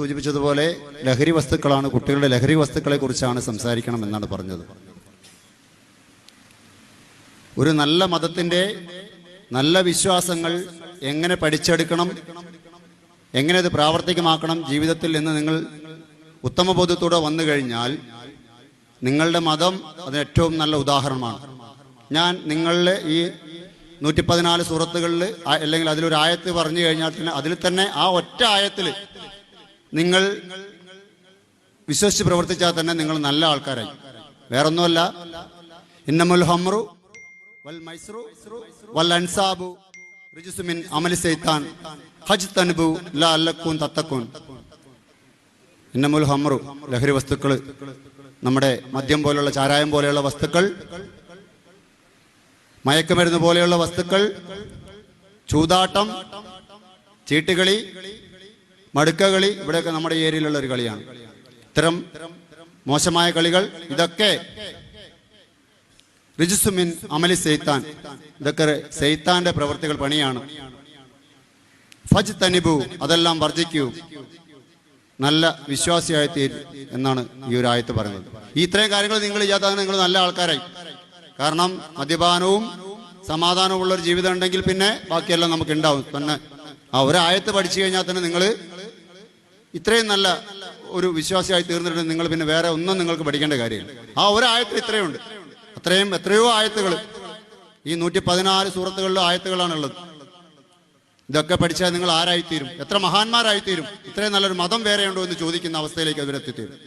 സൂചിപ്പിച്ചതുപോലെ ലഹരി വസ്തുക്കളാണ്, കുട്ടികളുടെ ലഹരി വസ്തുക്കളെ കുറിച്ചാണ് സംസാരിക്കണം എന്നാണ് പറഞ്ഞത്. ഒരു നല്ല മതത്തിൻ്റെ നല്ല വിശ്വാസങ്ങൾ എങ്ങനെ പഠിച്ചെടുക്കണം, എങ്ങനെ അത് പ്രാവർത്തികമാക്കണം ജീവിതത്തിൽ എന്ന് നിങ്ങൾ ഉത്തമബോധത്തോടെ വന്നു കഴിഞ്ഞാൽ നിങ്ങളുടെ മതം അതിന് ഏറ്റവും നല്ല ഉദാഹരണമാണ്. ഞാൻ നിങ്ങളുടെ ഈ 114 സൂറത്തുകളിൽ അല്ലെങ്കിൽ അതിലൊരു ആയത്ത് പറഞ്ഞു കഴിഞ്ഞാൽ തന്നെ അതിൽ തന്നെ ആ ഒറ്റ ആയത്തിൽ നിങ്ങൾ വിശ്വസിച്ച് പ്രവർത്തിച്ചാൽ തന്നെ നിങ്ങൾ നല്ല ആൾക്കാരായി. വേറൊന്നുമല്ല, ഇന്നമുൽ ഹംറു വൽ മൈസ്റു വൽ അൻസാബു റിജ്സും മിൻ അമലി ശൈത്താൻ ഫജ്തനിബു ലഅല്ലക്കും തത്തഖൂൻ. ഇന്നമുൽ ഹംറു ലഹരി വസ്തുക്കൾ, നമ്മുടെ മദ്യം പോലെയുള്ള, ചാരായം പോലെയുള്ള വസ്തുക്കൾ, മയക്കുമരുന്ന് പോലെയുള്ള വസ്തുക്കൾ, ചൂതാട്ടം, ചീട്ടുകളി, മടുക്കകളി, ഇവിടെയൊക്കെ നമ്മുടെ ഏരിയയിലുള്ള ഒരു കളിയാണ്. ഇത്തരം മോശമായ കളികൾ ഇതൊക്കെ റിജ്സും മിൻ അമലി ശൈത്താൻ, ഇതൊക്കെ ശൈത്താന്റെ പ്രവൃത്തികൾ, പണിയാണ്. ഫജ്തനിബു, അതെല്ലാം വർജിക്കൂ, നല്ല വിശ്വാസിയായി തീരും എന്നാണ് ഈ ഒരു ആയത്ത് പറയുന്നത്. ഈ ഇത്രയും കാര്യങ്ങൾ നിങ്ങൾ ചെയ്യാതെ നിങ്ങൾ നല്ല ആൾക്കാരായി. കാരണം മദ്യപാനവും സമാധാനവും ഉള്ളൊരു ജീവിതം ഉണ്ടെങ്കിൽ പിന്നെ ബാക്കിയെല്ലാം നമുക്ക് ഉണ്ടാവും. പിന്നെ ആ ഒരായത്ത് പഠിച്ചു കഴിഞ്ഞാൽ തന്നെ നിങ്ങൾ ഇത്രയും നല്ല ഒരു വിശ്വാസിയായി തീർന്നിട്ടുണ്ട്. നിങ്ങൾ പിന്നെ വേറെ ഒന്നും നിങ്ങൾക്ക് പഠിക്കേണ്ട കാര്യമില്ല. ആ ഒരായത്തിൽ ഇത്രയുണ്ട്. അത്രയും എത്രയോ ആയത്തുകൾ ഈ 114 സൂറത്തുകളിലെ ആയത്തുകളാണുള്ളത്. ഇതൊക്കെ പഠിച്ചാൽ നിങ്ങൾ ആരായിത്തീരും, എത്ര മഹാന്മാരായിത്തീരും, ഇത്രയും നല്ലൊരു മതം വേറെയുണ്ടോ എന്ന് ചോദിക്കുന്ന അവസ്ഥയിലേക്ക് അവരെത്തിത്തീരും.